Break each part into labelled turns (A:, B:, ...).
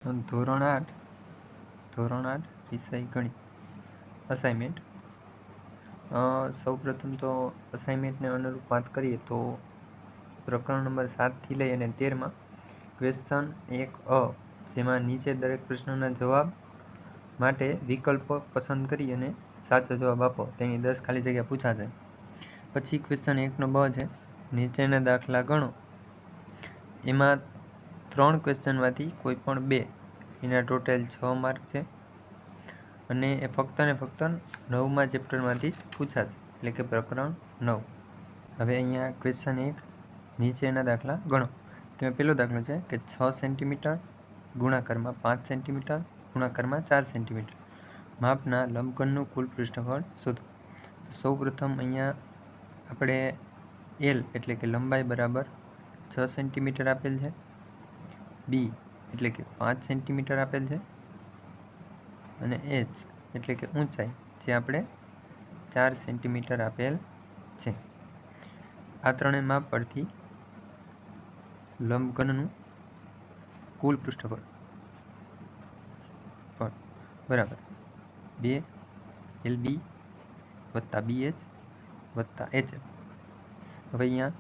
A: ધોરણ આઠ વિષય ગણિત અસાઇનમેન્ટ. સૌપ્રથમ તો અસાઇનમેન્ટને અનુરૂપ વાત કરીએ તો પ્રકરણ નંબર 7થી લઈ અને 13માં ક્વેશ્ચન 1A, જેમાં નીચે દરેક પ્રશ્નના જવાબ માટે વિકલ્પો પસંદ કરી અને સાચો જવાબ આપો તેની 10 ખાલી જગ્યા પૂછાશે. પછી ક્વેશ્ચન 1B છે, નીચેના દાખલા ગણો. એમાં 3 ક્વેશ્ચનમાંથી કોઈ પણ 2, એના ટોટલ 6 માર્ક છે અને એ ફક્ત ને ફક્ત 9મા ચેપ્ટરમાંથી જ પૂછાશે, એટલે કે પ્રકરણ 9. હવે અહીંયા ક્વેશ્ચન 1, નીચેના દાખલા ગણો. તેમાં પહેલો દાખલો છે કે 6 સેન્ટીમીટર ગુણાકારમાં 5 સેન્ટીમીટર ગુણાકારમાં 4 સેન્ટીમીટર માપના લંબઘનનું કુલ પૃષ્ઠફળ શોધો. સૌ પ્રથમ અહીંયા આપણે એલ એટલે કે લંબાઈ બરાબર 6 સેન્ટીમીટર આપેલ છે, બી એટલે કે 5 સેન્ટીમીટર આપેલ છે અને એચ એટલે કે ઊંચાઈ જે આપણે 4 સેન્ટીમીટર આપેલ છે. આ ત્રણેય માપ પરથી લંબઘનનું કુલ પૃષ્ઠફળ બરાબર 2 LB વત્તા BH વત્તા HL. હવે અહીંયા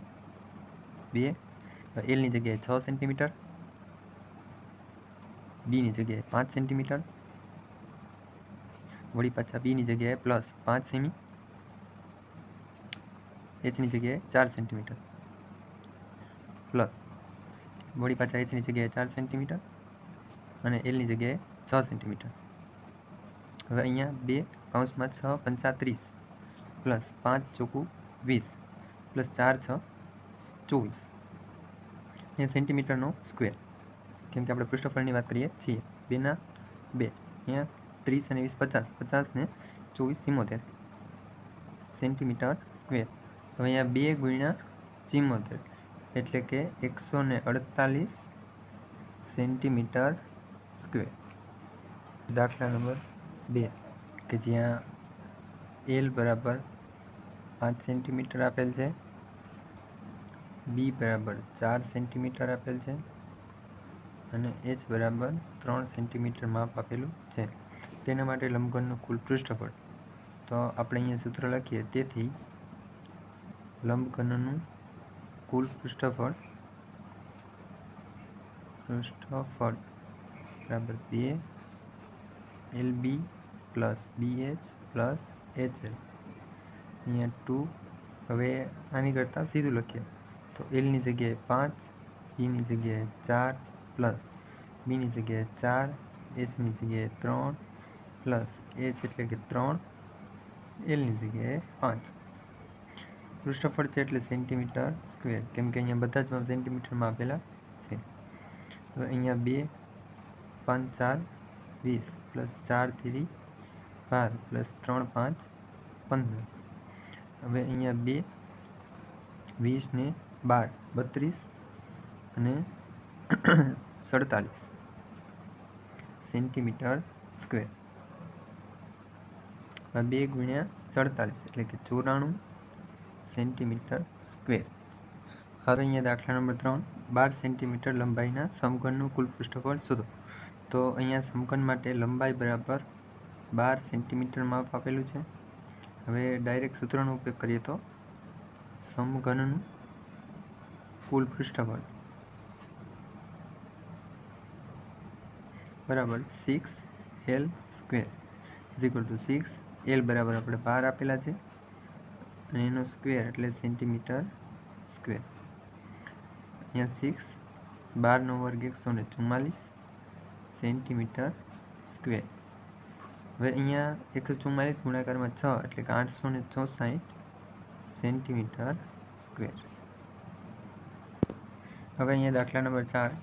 A: 2 એલની જગ્યાએ 6 સેન્ટીમીટર, બીની જગ્યાએ 5 સેન્ટીમીટર, વળી પાછા બીની જગ્યાએ પ્લસ 5 સેમી, એચની જગ્યાએ 4 સેન્ટીમીટર પ્લસ વળી પાછા એચની જગ્યાએ 4 સેન્ટીમીટર અને એલની જગ્યાએ 6 સેન્ટીમીટર. હવે અહીંયા 2 કૌંસમાં 6 પંચા 30 પ્લસ 5 ચોકું 20 પ્લસ 4 6 24. અહીંયા સેન્ટીમીટરનો સ્ક્વેર, કેમ કે આપણે પૃષ્ઠફળની વાત કરીએ છીએ. 2 અહીંયા 30 અને 20 50, 50 ને 24 74 સેન્ટીમીટર સ્ક્વેર. હવે અહીંયા 2 ગુણ્યા 74 એટલે કે 148 સેન્ટીમીટર સ્ક્વેર. દાખલા નંબર 2 કે જ્યાં એલ બરાબર 5 સેન્ટીમીટર આપેલ છે, બી બરાબર 4 સેન્ટીમીટર આપેલ છે અને એચ બરાબર 3 સેન્ટીમીટર માપ આપેલું છે. તેના માટે લંબઘનનું કુલ પૃષ્ઠફળ. તો આપણે અહીંયા સૂત્ર લખીએ. તેથી લંબઘનનું કુલ પૃષ્ઠફળ બરાબર 2 LB plus BH plus HL. અહીંયા 2. હવે આની કરતાં સીધું લખીએ તો એલની જગ્યાએ 5, બીની જગ્યાએ 4 પ્લસ બીની જગ્યાએ 4, એચની જગ્યાએ 3 પ્લસ એચ એટલે કે 3, એલની જગ્યાએ 5. પૃષ્ઠફળ છે એટલે સેન્ટીમીટર સ્ક્વેર, કેમ કે અહીંયા બધા જ સેન્ટીમીટરમાં આપેલા છે. હવે અહીંયા 2 5 4 20 પ્લસ 4 3 12 પ્લસ 3 5 15. હવે અહીંયા 2 20 ને 12 32 અને 47 સેન્ટીમીટર સ્ક્વેર. 2 ગુણ્યા 47 એટલે કે 94 સેન્ટીમીટર સ્ક્વેર. હવે અહીંયા દાખલા નંબર 3, 12 સેન્ટીમીટર લંબાઈના સમઘનનું કુલ પૃષ્ઠફળ શોધો. તો અહીંયા સમઘન માટે લંબાઈ બરાબર 12 સેન્ટીમીટર માપ આપેલું છે. હવે ડાયરેક્ટ સૂત્રનો ઉપયોગ કરીએ તો સમઘનનું કુલ પૃષ્ઠફળ બરાબર 6L square is equal to 6L બરાબર આપણે 12 આપેલા છે અને એનો સ્ક્વેર એટલે સેન્ટીમીટર સ્ક્વેર. અહીંયા 6, 12નો વર્ગ 144 સેન્ટીમીટર સ્ક્વેર. હવે અહીંયા 144 ગુણાકારમાં 6 એટલે કે 864 સેન્ટીમીટર સ્ક્વેર. હવે અહીંયા દાખલા નંબર 4,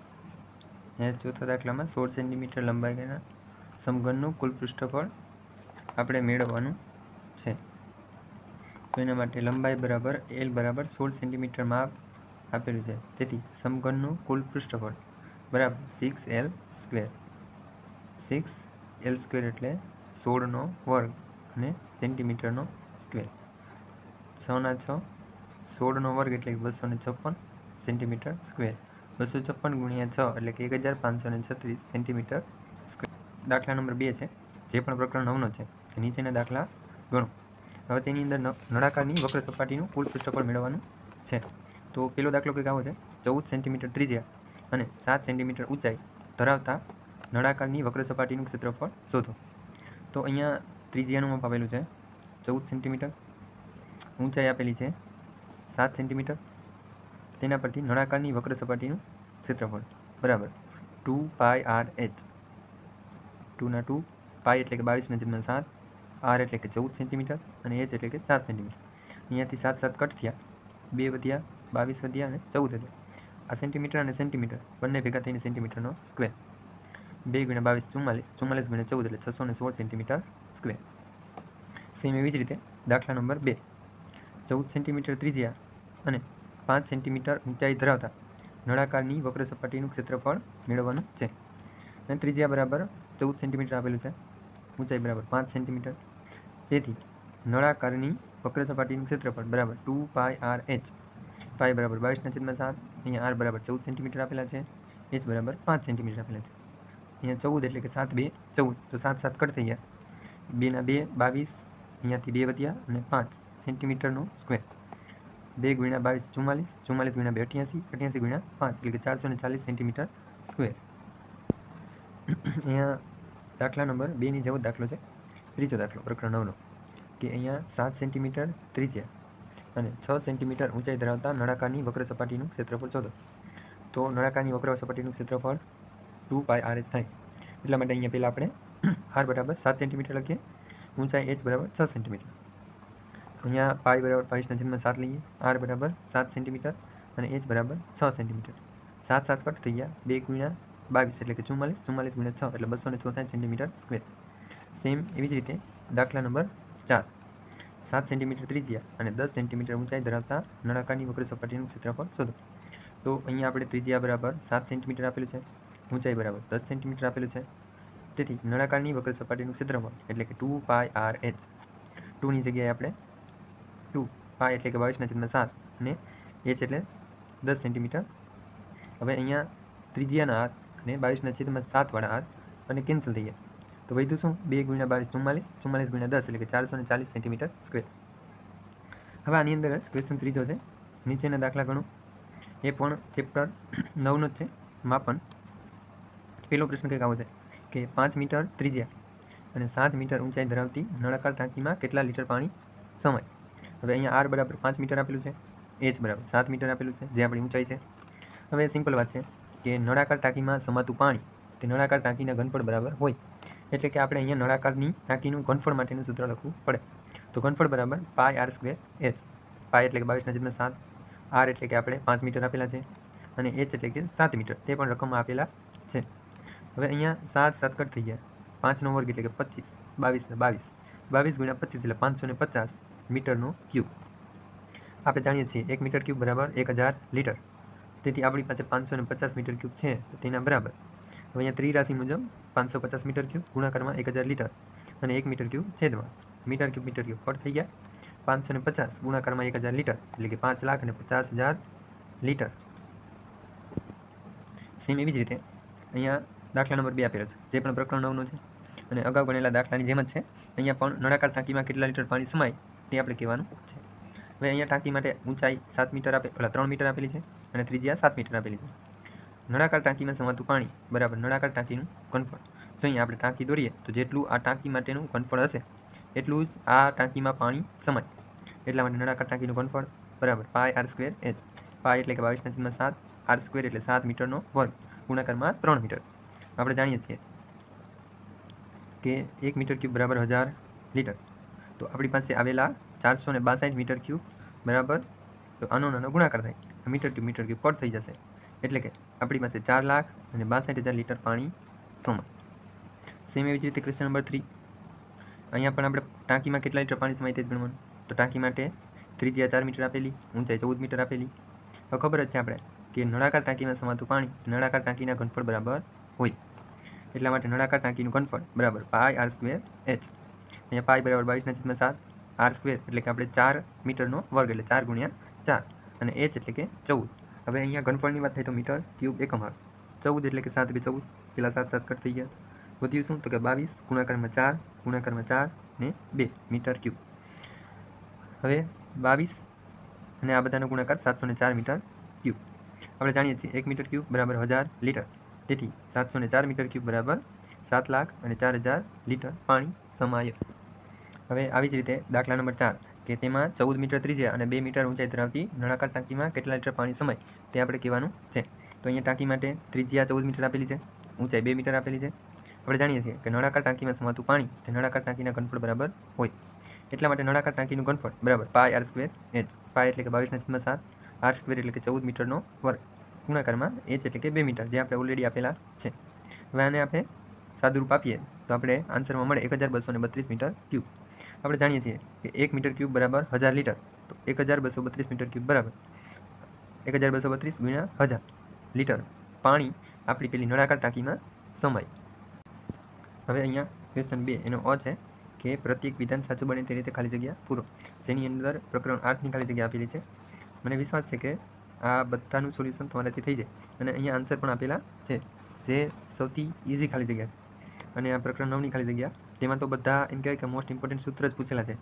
A: અહીંયા ચોથા દાખલામાં 16 સેન્ટીમીટર લંબાઈના સમઘનનું કુલ પૃષ્ઠફળ આપણે મેળવવાનું છે. તો એના માટે લંબાઈ બરાબર એલ બરાબર 16 સેન્ટીમીટર માપ આપેલું છે. તેથી સમઘનનું કુલ પૃષ્ઠફળ બરાબર 6L સ્ક્વેર. 6L સ્ક્વેર એટલે 16નો વર્ગ અને સેન્ટીમીટરનો સ્ક્વેર. 6 ના 6, 16નો વર્ગ એટલે 256 સેન્ટીમીટર સ્ક્વેર. 256 ગુણ્યા 6 એટલે કે 1536 સેન્ટીમીટર સ્ક્વેર. દાખલા નંબર 2 છે, જે પણ પ્રકરણ 9નો છે. નીચેના દાખલા ગણો. હવે તેની અંદર નળાકારની વક્ર સપાટીનું કુલ ક્ષેત્રફળ મેળવવાનું છે. તો પેલો દાખલો કંઈક આવો છે, 14 સેન્ટીમીટર ત્રિજ્યા અને 7 સેન્ટીમીટર ઊંચાઈ ધરાવતા નળાકારની વક્ર સપાટીનું ક્ષેત્રફળ શોધો. તો અહીંયા ત્રિજ્યાનું માપ આપેલું છે 14 સેન્ટીમીટર, ઊંચાઈ આપેલી છે 7 સેન્ટીમીટર. તેના પરથી નળાકારની વક્ર સપાટીનું ક્ષેત્રફળ બરાબર 2πr/h. 2 2 પાઈ એટલે કે 22/7, r એટલે કે 14 સેન્ટીમીટર અને h એટલે કે 7 સેન્ટીમીટર. અહીંયાથી 7 7 કટ થયા, 2 વધ્યા, 22 વધ્યા અને 14 વધ્યા. આ સેન્ટીમીટર અને સેન્ટીમીટર બંને ભેગા થઈને સેન્ટીમીટરનો સ્ક્વેર. 2 × 22 44, 44 × 14 એટલે 616 સેન્ટીમીટર સ્ક્વેર. સેમ એવી જ રીતે દાખલા નંબર 2, 14 સેન્ટીમીટર ત્રિજ્યા અને 5 સેન્ટીમીટર ઊંચાઈ ધરાવતા નળાકારની વક્ર સપાટીનું ક્ષેત્રફળ મેળવવાનું છે. અને ત્રિજ્યા બરાબર 14 સેન્ટીમીટર આપેલું છે, ઊંચાઈ બરાબર 5 સેન્ટીમીટર. તેથી નળાકારની વક્ર સપાટીનું ક્ષેત્રફળ બરાબર 2πr/h. પાઈ બરાબર 22/7, અહીંયા r બરાબર 14 સેન્ટીમીટર આપેલા છે, h બરાબર 5 સેન્ટીમીટર આપેલા છે. અહીંયા 14 એટલે કે 7 2 14, તો 7 7 કટ થઈ ગયા, 2 ના 2 22, અહીંયાથી 2 વધ્યા અને 5 સેન્ટીમીટરનો સ્ક્વેર. 2 × 22 44, 44 × 2 88, 88 × 5 એટલે કે 440 સેન્ટીમીટર સ્ક્વેર. અહીંયા દાખલા નંબર 2ની જેવો દાખલો છે, ત્રીજો દાખલો પ્રકરણ 9નો, કે અહીંયા 7 સેન્ટીમીટર ત્રિજ્યા અને 6 સેન્ટીમીટર ઊંચાઈ ધરાવતા નળાકારની વક્ર સપાટીનું ક્ષેત્રફળ શોધો. તો નળાકારની વક્ર સપાટીનું ક્ષેત્રફળ 2πr/h થાય. એટલા માટે અહીંયા પહેલાં આપણે r બરાબર 7 સેન્ટીમીટર લખીએ, ઊંચાઈ h બરાબર 6 સેન્ટીમીટર. અહીંયા પાઈ બરાબર 22/7 લઈએ, r બરાબર 7 સેન્ટીમીટર અને h બરાબર 6 સેન્ટીમીટર. 7 7 કટ થઈ ગયા, 2 × 22 એટલે કે 44, 44 × 6 એટલે 264 સેન્ટીમીટર સ્ક્વેર. સેમ એવી જ રીતે દાખલા નંબર 4, 7 સેન્ટીમીટર ત્રિજ્યા અને 10 સેન્ટીમીટર ઊંચાઈ ધરાવતા નળાકારની વક્ર સપાટીનું ક્ષેત્રફળ શોધો. તો અહીંયા આપણે ત્રિજ્યા બરાબર 7 સેન્ટીમીટર આપેલું છે, ઊંચાઈ બરાબર 10 સેન્ટીમીટર આપેલું છે. તેથી નળાકારની વક્ર સપાટીનું ક્ષેત્રફળ એટલે કે 2πr/h. 2ની જગ્યાએ આપણે 2 પાઈ એટલે કે 22/7 અને h એટલે 10 સેન્ટીમીટર. હવે અહીંયા ત્રિજ્યાના r અને 22/7 વાળા r અને કેન્સલ થઈ ગયા, તો વધ્યું શું? 2 × 22 44, 44 × 10 એટલે કે 440 સેન્ટીમીટર સ્ક્વેર. હવે આની અંદર જ ક્વેશ્ચન ત્રીજો છે, નીચેના દાખલા ગણો. એ પણ ચેપ્ટર 9નો જ છે, માપન. પહેલો પ્રશ્ન કંઈક આવો છે કે 5 મીટર ત્રિજ્યા અને 7 મીટર ઊંચાઈ ધરાવતી નળાકાર ટાંકીમાં કેટલા લીટર પાણી સમાય? હવે અહીંયા r બરાબર 5 મીટર આપેલું છે, h બરાબર 7 મીટર આપેલું છે, જે આપણી ઊંચાઈ છે. હવે સિમ્પલ વાત છે કે નળાકાર ટાંકીમાં સમાતું પાણી તે નળાકાર ટાંકીના ઘનફળ બરાબર હોય. એટલે કે આપણે અહીંયા નળાકારની ટાંકીનું ઘનફળ માટેનું સૂત્ર લખવું પડે. તો ઘનફળ બરાબર πr²h. પાઈ એટલે કે 22/7, r એટલે કે આપણે 5 મીટર આપેલા છે અને h એટલે કે 7 મીટર, તે પણ રકમમાં આપેલા છે. હવે અહીંયા 7 7 કટ થઈ ગયા, 5નો વર્ગ એટલે કે 25, 22 ને 22, 22 × 25 એટલે 550 મીટરનો ક્યુબ. આપણે જાણીએ છીએ 1 મીટર ક્યુબ બરાબર 1000 લીટર. તેથી આપણી પાસે 550 મીટર ક્યુબ છે, તો તેના બરાબર. હવે અહીંયા ત્રિરાશિ મુજબ 550 મીટર ક્યુબ ગુણાકારમાં 1000 લીટર અને 1 મીટર ક્યુબ છેદમાં મીટર ક્યુબ કટ થઈ ગયા. 550 ગુણાકારમાં 1000 લીટર એટલે કે 5,50,000 લીટર. સેમ એવી જ રીતે અહીંયા દાખલા નંબર 2 આપેલો છે, જે પણ પ્રકરણ 9નો છે અને અગાઉ ગણેલા દાખલાની જેમ જ છે. અહીંયા પણ નળાકાર ટાંકીમાં કેટલા લીટર પાણી સમાય તે આપણે કહેવાનું છે. હવે અહીંયા ટાંકી માટે ઊંચાઈ 3 મીટર આપેલી છે અને ત્રિજ્યા 7 મીટર આપેલી છે. નળાકાર ટાંકીમાં સમાતું પાણી બરાબર નળાકાર ટાંકીનું ઘનફળ. જો અહીંયા આપણે ટાંકી દોરીએ તો જેટલું આ ટાંકી માટેનું ઘનફળ હશે એટલું જ આ ટાંકીમાં પાણી સમાય. એટલા માટે નળાકાર ટાંકીનું ઘનફળ બરાબર πr²h. પાઈ એટલે કે 22/7, r² એટલે 7 મીટરનો વર્ગ ગુણાકારમાં 3 મીટર. આપણે જાણીએ છીએ કે 1 મીટર ક્યુબ બરાબર 1000 લીટર. તો આપણી પાસે આવેલા 462 મીટર ક્યુબ બરાબર, તો આનો નાનો ગુણાકાર થાય, મીટર ક્યુબ કટ થઈ જશે. એટલે કે આપણી પાસે 4,62,000 લીટર પાણી સમાય. સેમ એવી જ રીતે ક્વેશ્ચન નંબર 3, અહીંયા પણ આપણે ટાંકીમાં કેટલા લીટર પાણી સમાય તે જ ગણવાનું. તો ટાંકી માટે ત્રિજ્યા 4 મીટર આપેલી, ઊંચાઈ 14 મીટર આપેલી. હવે ખબર જ છે આપણે કે નળાકાર ટાંકીમાં સમાતું પાણી નળાકાર ટાંકીના ઘનફળ બરાબર હોય. એટલા માટે નળાકાર ટાંકીનું ઘનફળ બરાબર πr²h. અહીંયા પાઈ બરાબર 22/7, r² એટલે કે આપણે 4 મીટરનો વર્ગ એટલે 4 × 4 અને h એટલે કે 14, હવે અહીંયા ઘનફળની વાત થાય તો મીટર ક્યુબ એકમ આવે. 14 એટલે કે 7 × 14, પેલા 7 7 કટ થઈ ગયા. વધ્યું શું? તો કે 22 ગુણાકારમાં 4 ગુણાકારમાં 4 ને 2 મીટર ક્યુબ. હવે 22 અને આ બધાનો ગુણાકાર 704 મીટર ક્યુબ. આપણે જાણીએ છીએ 1 મીટર ક્યુબ બરાબર 1000 લીટર. તેથી 704 મીટર ક્યુબ બરાબર 7 લાખ અને 4000 લીટર પાણી સમાય. હવે આવી જ રીતે દાખલા નંબર 4 કે તેમાં 14 મીટર ત્રિજ્યા અને 2 મીટર ઊંચાઈ ધરાવતી નળાકાર ટાંકીમાં કેટલા લીટર પાણી સમાય તે આપણે કહેવાનું છે. તો અહીંયા ટાંકી માટે ત્રિજ્યા 14 મીટર આપેલી છે, ઊંચાઈ 2 મીટર આપેલી છે. આપણે જાણીએ છીએ કે નળાકાર ટાંકીમાં સમાતું પાણી તે નળાકાર ટાંકીના ઘનફળ બરાબર હોય. એટલા માટે નળાકાર ટાંકીનું ઘનફળ બરાબર પાઈ r² h. પાઈ એટલે કે 22/7, r² એટલે કે 14 મીટરનો વર્ગ, ગુણાકારમાં h એટલે કે 2 મીટર, જે આપણે ઓલરેડી આપેલા છે. હવે આને આપણે સાદુરૂપ આપીએ તો આપણે આન્સરમાં મળે 1232 મીટર ક્યુબ. આપણે જાણીએ છીએ કે 1 મીટર ક્યુબ બરાબર 1000 લીટર. તો 1232 મીટર ક્યુબ બરાબર 1232 ગુણ્યા 1000 લીટર પાણી આપણી પેલી નળાકાર ટાંકીમાં સમાય. હવે અહીંયા ક્વેશ્ચન 2 એનો અ છે કે પ્રત્યેક વિધાન સાચું બને તે રીતે ખાલી જગ્યા પૂરો, જેની અંદર પ્રકરણ 8ની ખાલી જગ્યા આપેલી છે. મને વિશ્વાસ છે કે આ બધાનું સોલ્યુશન તમારાથી થઈ જાય. અને અહીંયા આન્સર પણ આપેલા છે, જે સૌથી ઇઝી ખાલી જગ્યા છે. અને આ પ્રકરણ 9ની ખાલી જગ્યા, તેમાં તો બધા એમ કહેવાય કે મોસ્ટ ઇમ્પોર્ટન્ટ સૂત્ર જ પૂછેલા છે.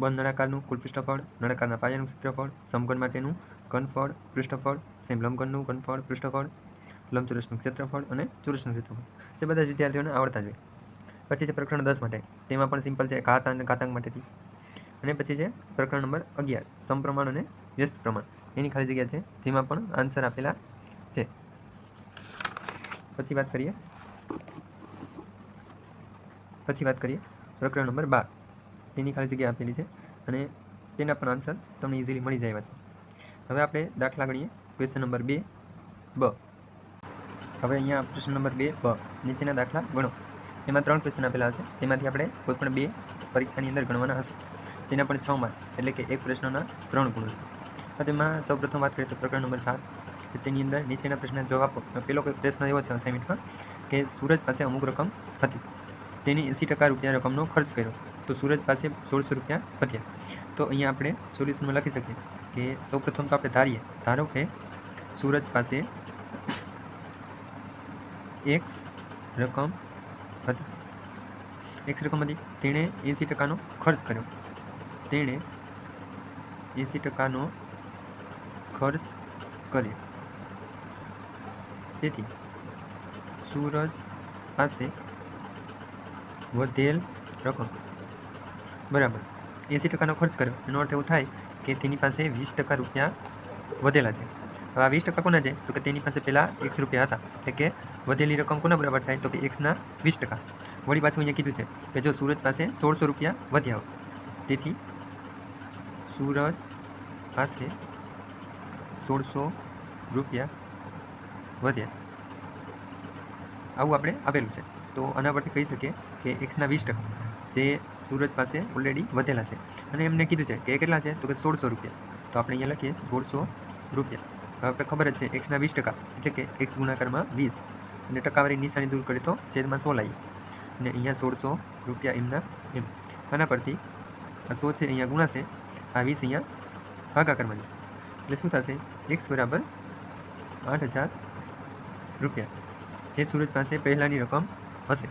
A: બંધ નળાકારનું કુલ પૃષ્ઠફળ, નળાકારના પાયાનું ક્ષેત્રફળ, સમઘન માટેનું ઘનફળ પૃષ્ઠફળ, સેમ લંબઘનનું ઘનફળ પૃષ્ઠફળ, લંબચોરસનું ક્ષેત્રફળ અને ચોરસનું ક્ષેત્રફળ, જે બધા જ વિદ્યાર્થીઓને આવડતા જ હોય. પછી છે પ્રકરણ 10 માટે, તેમાં પણ સિમ્પલ છે, ઘાત અને ઘાતાંક માટેથી. અને પછી છે પ્રકરણ નંબર 11 સમપ્રમાણ અને વ્યસ્ત પ્રમાણ, એની ખાલી જગ્યા છે, જેમાં પણ આન્સર આપેલા છે. પછી વાત કરીએ પ્રકરણ નંબર 12, તેની ખાલી જગ્યા આપેલી છે અને તેના પણ આન્સર તમને ઇઝીલી મળી જાય એવા છે. હવે આપણે દાખલા ગણીએ. ક્વેશ્ચન નંબર 2 બ. હવે અહીંયા પ્રશ્ન નંબર 2 બ, નીચેના દાખલા ગણો. એમાં 3 ક્વેશ્ચન આપેલા હશે, તેમાંથી આપણે કોઈ પણ 2 પરીક્ષાની અંદર ગણવાના હશે. તેના પણ 6 માર્ક, એટલે કે એક પ્રશ્નના 3 ગુણ હશે. તો તેમાં સૌપ્રથમ વાત કરીએ તો પ્રકરણ નંબર 7, તેની અંદર નીચેના પ્રશ્નના જવાબ આપો. પેલો કોઈ પ્રશ્ન એવો છે અસાઇનમેન્ટમાં કે સૂરજ પાસે અમુક રકમ હતી, તેની 80% રૂપિયા રકમનો ખર્ચ કર્યો, તો સૂરજ પાસે 1600 રૂપિયા વધ્યા. તો અહીંયા આપણે સોલ્યુશનમાં લખી શકીએ કે સૌપ્રથમ તો આપણે ધારો કે સૂરજ પાસે x રકમ હતી, તેણે 80%નો ખર્ચ કર્યો. તેથી સૂરજ પાસે વધેલ રકમ બરાબર 80%નો ખર્ચ કર્યો. એનો અર્થ એવો થાય કે તેની પાસે 20% રૂપિયા વધેલા છે. હવે આ 20% કોના છે? તો કે તેની પાસે પહેલાં x રૂપિયા હતા, એટલે કે વધેલી રકમ કોના બરાબર થાય? તો કે xના 20%. વળી પાછું અહીંયા કીધું છે કે જો સૂરજ પાસે 1600 રૂપિયા વધ્યા હોય, તેથી સૂરજ પાસે 1600 રૂપિયા વધ્યા, આવું આપણે આપેલું છે. તો આના પરથી કહી શકીએ કે xના 20%, જે સૂરજ પાસે ઓલરેડી વધેલા છે, અને એમને કીધું છે કે કેટલા છે? તો કે 1600 રૂપિયા. તો આપણે અહીંયા લખીએ 1600 રૂપિયા. હવે આપણે ખબર જ છે xના 20%, એટલે કે x ગુણાકારમાં 20, અને ટકાવારી નિશાની દૂર કરીએ તો છેદમાં 100 લાવીએ, અને અહીંયા 1600 રૂપિયા એમના એમ. આના પરથી આ 100 છે અહીંયા ગુણાશે, આ 20 અહીંયા ભાગાકારમાં જશે, એટલે શું થશે? x બરાબર 8000 રૂપિયા, જે સૂરજ પાસે પહેલાંની રકમ હશે.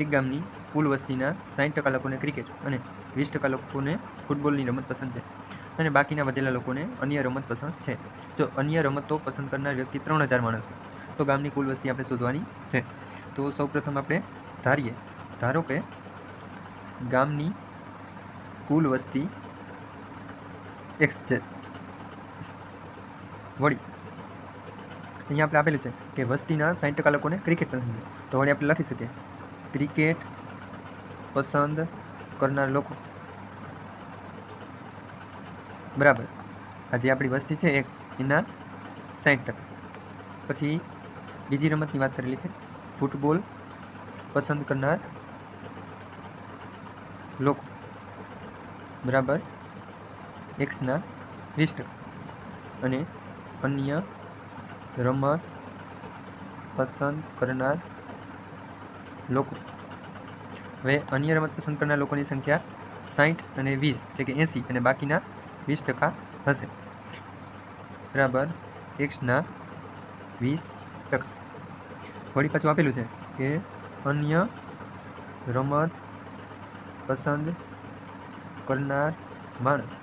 A: એક ગામની કુલ વસ્તીના 60% લોકોને ક્રિકેટ અને 20% લોકોને ફૂટબોલની રમત પસંદ છે, અને બાકીના વધેલા લોકોને અન્ય રમત પસંદ છે. જો અન્ય રમતો પસંદ કરનાર વ્યક્તિ 3000 માણસ હોય, તો ગામની કુલ વસ્તી આપણે શોધવાની છે. તો સૌપ્રથમ આપણે ધારો કે ગામની કુલ વસ્તી x છે. વળી અહીંયા આપણે આપેલું છે કે વસ્તીના 60% લોકોને ક્રિકેટ પસંદ છે, તો વળી આપણે લખી શકીએ ક્રિકેટ પસંદ કરનાર લોકો બરાબર આ જે આપણી વસ્તી છે x, એના 60%. પછી બીજી રમતની વાત કરેલી છે, ફૂટબોલ પસંદ કરનાર લોકો બરાબર xના 20%, અને અન્ય રમત પસંદ કરનાર લોકો. હવે અન્ય રમત પસંદ કરનાર લોકોની સંખ્યા 60 અને 20, એટલે કે 80, અને બાકીના 20% હશે. બરાબર એક્સના 20%. વળી પાછું આપેલું છે કે અન્ય રમત પસંદ કરનાર માણસ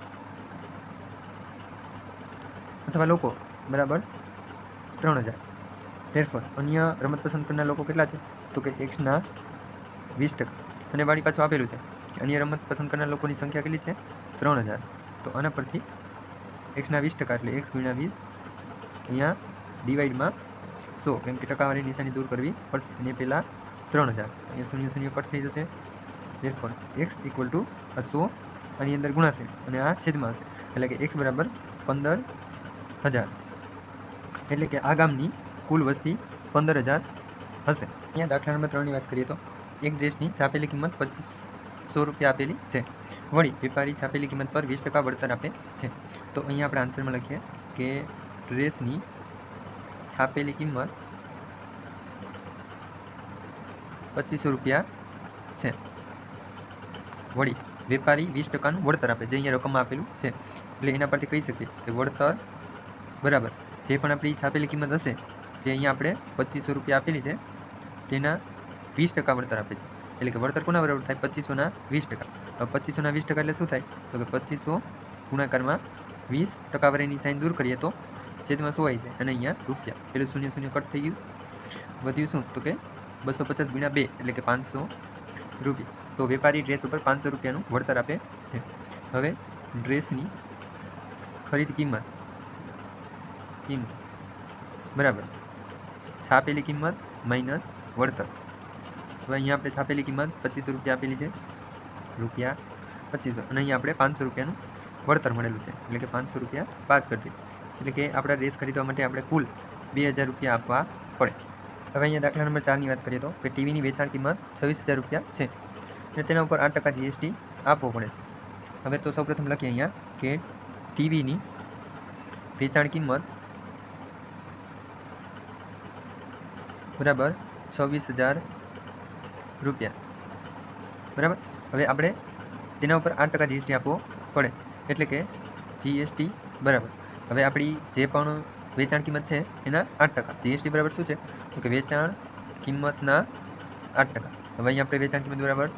A: અથવા લોકો બરાબર 3000. ફેરફાર અન્ય રમત પસંદ કરનાર લોકો કેટલા છે તો કે એક્સના 20%. અને વાળી પાછું આપેલું છે કે અન્ય રમત પસંદ કરનાર લોકોની સંખ્યા કેટલી છે 3000. તો આના પરથી એક્સના 20% એટલે એક્સ ગુણ્યા 20 અહીંયા ડિવાઈડમાં 100, કેમ કે ટકાવારી નિશાની દૂર કરવી પડશે. અને પહેલાં 3000 અહીંયા શૂન્ય શૂન્ય કટ થઈ જશે. ફેરફાર એક્સ ઇક્વલ ટુ 100 આની અંદર ગુણાશે અને આ છેદમાં હશે, એટલે કે એક્સ બરાબર 15000. એટલે કે આ ગામની કુલ વસ્તી 15000 હશે. અહીંયા દાખલા નંબર 3ની વાત કરીએ તો એક ડ્રેસની છાપેલી કિંમત 2500 રૂપિયા આપેલી છે. વળી વેપારી છાપેલી કિંમત પર 20% વળતર આપે છે. તો અહીંયા આપણે આન્સરમાં લખીએ કે ડ્રેસની છાપેલી કિંમત 2500 રૂપિયા છે. વળી વેપારી 20%નું વળતર આપે, જે અહીંયા રકમમાં આપેલું છે. એટલે એના પરથી કહી શકીએ કે વળતર બરાબર જે પણ આપણી છાપેલી કિંમત હશે, જે અહીંયા આપણે 2500 રૂપિયા આપેલી છે, તેના 20% વળતર આપે છે. એટલે કે વળતર કોના બરાબર થાય 2500ના 20%. હવે 2500ના 20% એટલે શું થાય તો કે 2500 ગુણાકારમાં 20 ટકાવારીની સાઈન દૂર કરીએ તો છેદમાં 100 આવી જાય. અને અહીંયા રૂપિયા પેલું શૂન્ય શૂન્ય કટ થઈ ગયું, વધ્યું શું તો કે 250 ગુણ્યા 2 એટલે કે 500 રૂપિયા. તો વેપારી ડ્રેસ ઉપર 500 રૂપિયાનું વળતર આપે છે. હવે ડ્રેસની ખરીદ કિંમત બરાબર છાપેલી કિંમત માઇનસ વળતર. હવે અહીંયા આપણે છાપેલી કિંમત 2500 રૂપિયા આપેલી છે, રૂપિયા 2500, અને અહીંયા આપણે 500 રૂપિયાનું વળતર મળેલું છે. એટલે કે 500 રૂપિયા બાદ કરી દઈએ. એટલે કે આપણા ડ્રેસ ખરીદવા માટે આપણે કુલ 2000 રૂપિયા આપવા પડે. હવે અહીંયા દાખલા નંબર 4ની વાત કરીએ તો કે ટીવીની વેચાણ કિંમત 26000 રૂપિયા છે અને તેના ઉપર 8% જીએસટી આપવો પડે છે. હવે તો સૌપ્રથમ લખીએ અહીંયા કે ટીવીની વેચાણ કિંમત બરાબર 26000 રૂપિયા બરાબર. હવે આપણે તેના ઉપર 8% જીએસટી આપવો પડે, એટલે કે જીએસટી બરાબર હવે આપણી જે પણ વેચાણ કિંમત છે એના 8%. જીએસટી બરાબર શું છે તો કે વેચાણ કિંમતના 8%. હવે અહીંયા આપણે વેચાણ કિંમત બરાબર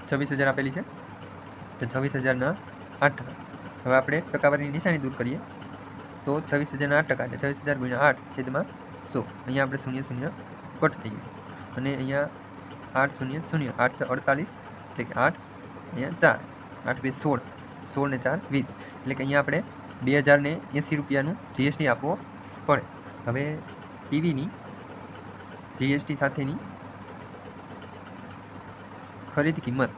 A: 26000 આપેલી છે, તો 26000ના 8%. હવે આપણે ટકાવારીની નિશાની દૂર કરીએ તો 26000ના 8% એટલે 26000 ગુણ્યા 8 છેદમાં 100. અહીંયા આપણે શૂન્ય શૂન્ય કટ થઈ ગયું અને અહીંયા 8 0 0 8 48 એટલે કે 8 અહીંયા 4 8 2 16 16 ને 4 20 એટલે કે અહીંયા આપણે 2080 રૂપિયાનું જીએસટી આપવો પડે. હવે ટીવીની જીએસટી સાથેની ખરીદ કિંમત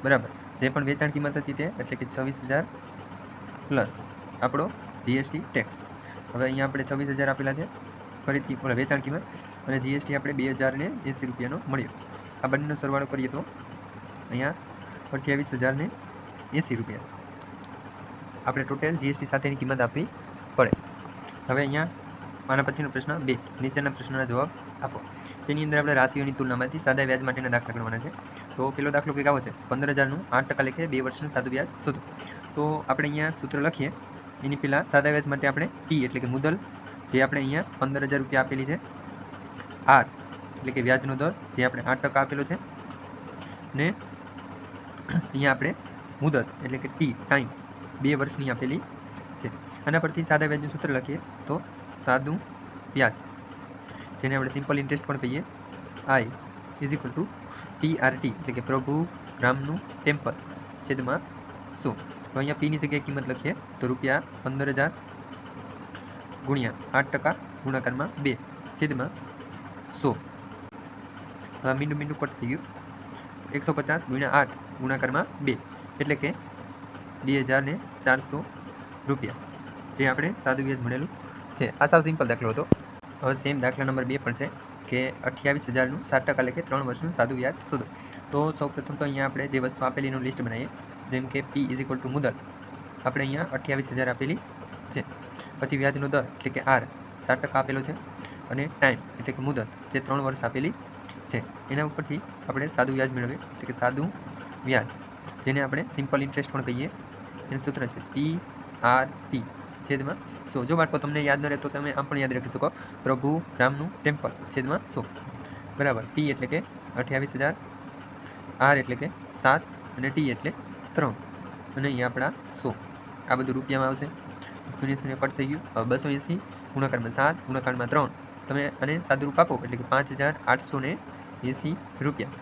A: બરાબર જે પણ વેચાણ કિંમત હતી તે એટલે કે 26000 પ્લસ આપણો જીએસટી ટેક્સ. હવે અહીંયા આપણે 26000 આપેલા છે ખરીદ વેચાણ કિંમત, અને જીએસટી આપણે 2080 રૂપિયાનો મળ્યો. આ બંનેનો સરવાળો કરીએ તો અહીંયા 28080 રૂપિયા આપણે ટોટલ જીએસટી સાથેની કિંમત આપવી પડે. હવે અહીંયા આના પછીનો પ્રશ્ન 2, નીચેના પ્રશ્નોના જવાબ આપો. તેની અંદર આપણે રાશિઓની તુલનામાંથી સાદા વ્યાજ માટેના દાખલા ગણવાના છે. તો પેલો દાખલો કંઈક આવો છે 15000નું 8% લેખે 2 વર્ષનું સાદું વ્યાજ શોધો. તો આપણે અહીંયા સૂત્ર લખીએ એની પહેલાં સાદા વ્યાજ માટે આપણે ટી એટલે કે મુદ્દલ જે આપણે અહીંયા 15000 રૂપિયા આપેલી છે, આર એટલે કે વ્યાજનો દર જે આપણે 8% આપેલો છે, ને અહીંયા આપણે મુદત એટલે કે ટી ટાઈમ 2 વર્ષની આપેલી છે. આના પરથી સાદા વ્યાજનું સૂત્ર લખીએ તો સાદું વ્યાજ જેને આપણે સિમ્પલ ઇન્ટરેસ્ટ પણ કહીએ, આઈ ઇઝ ઇક્વલ ટુ PRT એટલે કે પ્રભુ રામનું ટેમ્પલ છેદમાં 100. તો અહીંયા પીની જગ્યાએ કિંમત લખીએ તો રૂપિયા 15000 ગુણ્યા 8% ગુણાકારમાં 2 છેદમાં 100. હવે મીંડું કટ થઈ ગયું. 150 ગુણ્યા 8 ગુણાકારમાં 2 એટલે કે 2400 રૂપિયા જે આપણે સાદું વ્યાજ મળેલું છે. આ સાવ સિમ્પલ દાખલો હતો. હવે સેમ દાખલા નંબર 2 પણ છે કે 28000નું 7% લેખે 3 વર્ષનું સાદું વ્યાજ શોધો. તો સૌપ્રથમ તો અહીંયા આપણે જે વસ્તુ આપેલી એનું લિસ્ટ બનાવીએ. જેમ કે P ઇઝ ઇક્વલ ટુ મુદત આપણે અહીંયા 28000 આપેલી છે. પછી વ્યાજનો દર એટલે કે R 7% આપેલો છે, અને ટાઈમ એટલે કે મુદત જે 3 વર્ષ આપેલી છે. એના ઉપરથી આપણે સાદું વ્યાજ મેળવીએ એટલે કે સાદું વ્યાજ જેને આપણે સિમ્પલ ઇન્ટરેસ્ટ પણ કહીએ. એનું સૂત્ર છે PRT છેદમાં 100. જો બાળકો તમને યાદ ન રહે તો તમે આમ પણ યાદ રાખી શકો, પ્રભુ રામનું ટેમ્પલ છેદમાં 100 બરાબર. T એટલે કે 28,000, R એટલે કે 7 અને T એટલે 3 અને અહીંયા આપણા 100. આ બધું રૂપિયામાં આવશે. 0 કટ થઈ ગયું. હવે 280 ગુણાકારમાં 7 ગુણાકારમાં 3 તમે આને સાદુરૂપ આપો એટલે કે 5,880 રૂપિયા,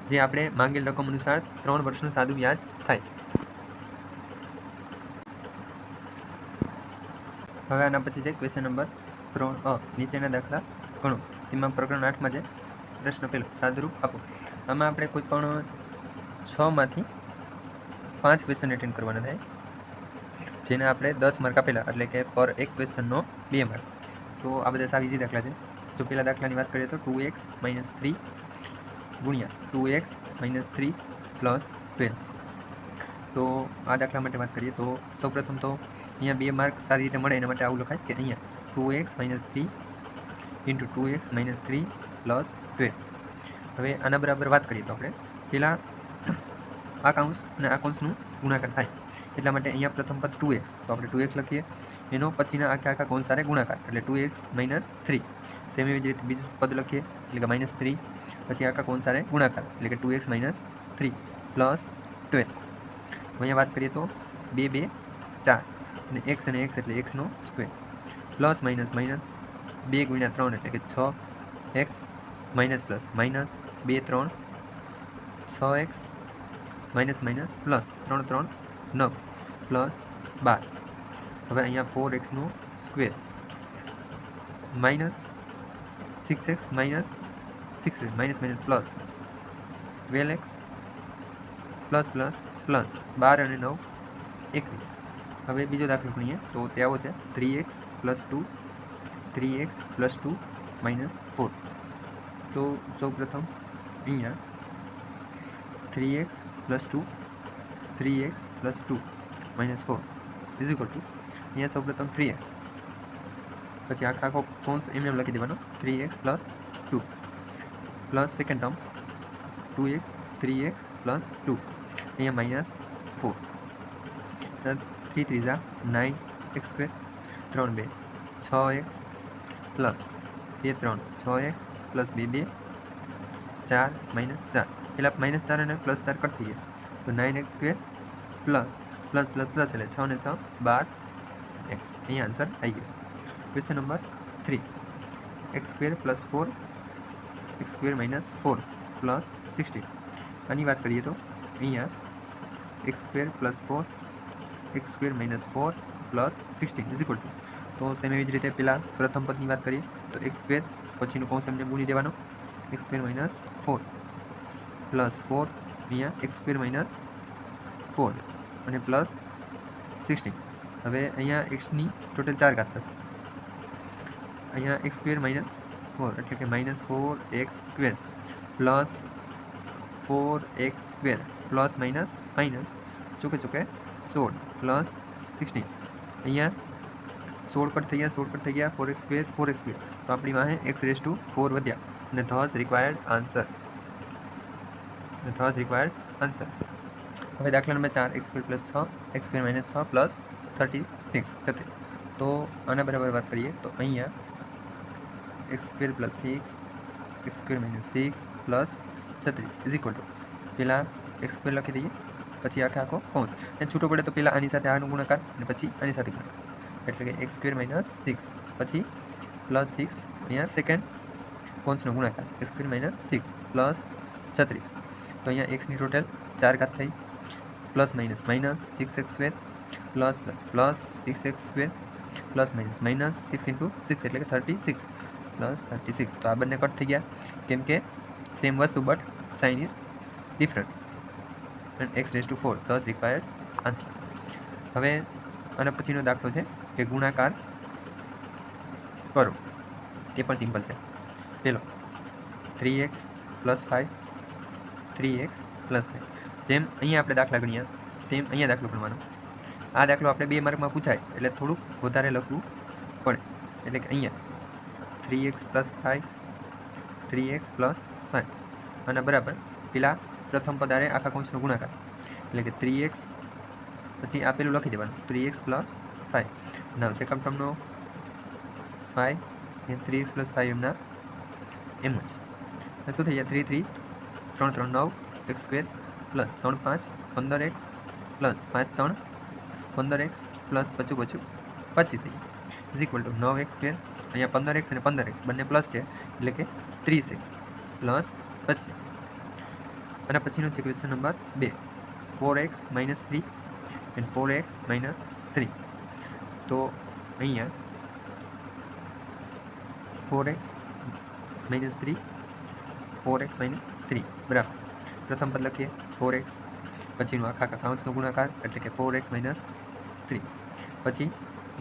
A: જે આપણે માંગેલ રકમ અનુસાર 3 વર્ષનું સાદું વ્યાજ થાય. હવે આના પછી છે ક્વેશ્ચન નંબર 3A. નીચેના દાખલા ગણો. તેમાં પ્રકરણ 8માં છે પ્રશ્ન પહેલો, સાદુરૂપ આપો. આમાં આપણે કોઈ પણ 6માંથી 5 ક્વેશ્ચન એટેન્ડ કરવાના થાય, જેને આપણે 10 માર્ક આપેલા, એટલે કે પર એક ક્વેશ્ચનનો 2 માર્ક. તો આ બધા સાવ ઇઝી દાખલા છે. જો પહેલા દાખલાની વાત કરીએ તો 2x - 3 ગુણ્યા 2x - 3 + 12. તો આ દાખલા માટે વાત કરીએ તો સૌપ્રથમ તો અહીંયા 2 માર્ક સારી રીતે મળે એના માટે આવું લખાય કે અહીંયા 2x - 3 × 2x - 3 + 12. હવે આના બરાબર વાત કરીએ તો આપણે પહેલાં આ કૌંસ અને આ કૌંસનું ગુણાકાર થાય, એટલા માટે અહીંયા પ્રથમ પદ 2x, તો આપણે 2x લખીએ, એનો પછીના આખા કૌંસ સાથે ગુણાકાર એટલે 2x - 3. સેમ એવી જ રીતે બીજું પદ લખીએ એટલે કે -3, પછી આખા કૌંસ સાથે ગુણાકાર એટલે કે 2x - 3 + 12. અહીંયા વાત કરીએ તો 2 2 4 અને x અને x એટલે x નો સ્ક્વેર, પ્લસ માઇનસ માઇનસ 2 × 3 એટલે કે 6x, minus plus minus 2 3 6x, minus minus plus 3 3 9 plus 12. હવે અહીંયા 4x નો square minus 6x minus 6 minus minus plus 12x plus plus plus 12 અને 9 21. હવે બીજો દાખલો ગણીએ તો તે આવો છે 3x + 2 3x + 2 - 4. તો સૌપ્રથમ અહીંયા 3x + 2 3x + 2 - 4 = અહીંયા સૌપ્રથમ 3x, પછી આખો કૌંસ એમને લખી દેવાનો 3x + 2 plus second term 2x 3x + 2 અહીંયા -4. 3 3 9x², 3 2 6x plus 2 3 6x plus 2 2 4 -4. પેલા -4 અને +4 કટ થઈ ગયા તો 9x² plus plus plus plus એટલે 6 ને 6 12x. અહીંયા આન્સર આવી ગયો. Question number 3, x² + 4 x² - 4 + 16. આની વાત કરીએ તો અહીંયા x² + 4 x² - 4 + 16 = તો સેમ એવી જ રીતે પહેલાં પ્રથમ પદની વાત કરીએ તો x² પછીનું કૌંસ એમને ગુણી દેવાનો x² - 4 + 4 અહીંયા x² - 4 અને પ્લસ 16. હવે અહીંયા xની ટોટલ 4 ઘાત થશે, અહીંયા x² - 4 એટલે કે -4x² plus 4x² plus minus minus ચોકે ચોકે 16 પ્લસ 16. અહીંયા 16 કટ થઈ ગયા 4x², તો આપણી પાસે x⁴ વધ્યા અને thus required answer. હવે દાખલા નંબર 4, x² + 6 x² - 6 + 36. તો આના બરાબર વાત કરીએ તો અહીંયા x² + 6 x² - 6 + 36 = પહેલાં x² લખી દઈએ, પછી આખો કૌંસ અને છૂટો પડે તો પહેલાં આની સાથે આનો ગુણાકાર અને પછી આની સાથે ગુણાકાર એટલે કે x² - 6 પછી +6 અહીંયા સેકન્ડ કૌંસનો ગુણાકાર x² - 6 + 36. તો અહીંયા xની ટોટલ 4 ઘાત થઈ, plus minus minus 6x² plus plus plus 6x² plus minus minus 6 × 6 એટલે કે 36 પ્લસ 36. તો આ બંને કટ થઈ ગયા કેમ કે સેમ વસ્તુ but sine is different and x⁴ thus required answer. હવે આના પછીનો દાખલો છે કે ગુણાકાર કરો, તે પણ સિમ્પલ છે. પહેલો 3x + 5 3x + 5. જેમ અહીંયા આપણે દાખલા ગણ્યા તેમ અહીંયા દાખલો ગણવાનો. આ દાખલો આપણે 2 માર્કમાં પૂછાય એટલે થોડુંક વધારે લખવું પડે, એટલે કે અહીંયા 3x + 5 3x + 5 આના બરાબર પેલા પ્રથમ પદ આરે આખા કૌંસનો ગુણાકાર એટલે કે 3x, પછી આપેલું લખી દેવાનું 3x + 5 9 સેકન્ડ ટર્મનો 5 એ 3x + 5 એમના એમ જ શું થઈ જાય 3 3 3 3 9 x² + 3 5 15x + 5 3 15x + 25 25 is equal to 9x². અહીંયા 15x અને 15x બંને પ્લસ છે એટલે કે 30x + 25. અને પછીનો છે question number 2 4x - 3 and 4x - 3. તો અહીંયા 4x - 3 4x - 3 બરાબર. પ્રથમ પદ લખીએ 4x, પછીનો આખા કૌંસનો ગુણાકાર એટલે કે 4x - 3, પછી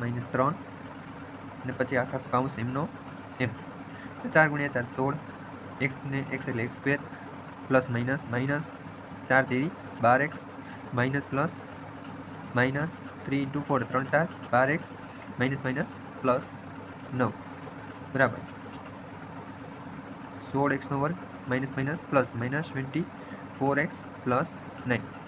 A: -3 અને પછી આખા કૌંસ એમનો એમ. 4 × 4 16, x ને x એટલે x² પ્લસ માઇનસ 4 તેરી 12x minus plus minus 3 × 4 3 4 12x minus minus plus 9 બરાબર 16x² minus minus plus -24x + 9.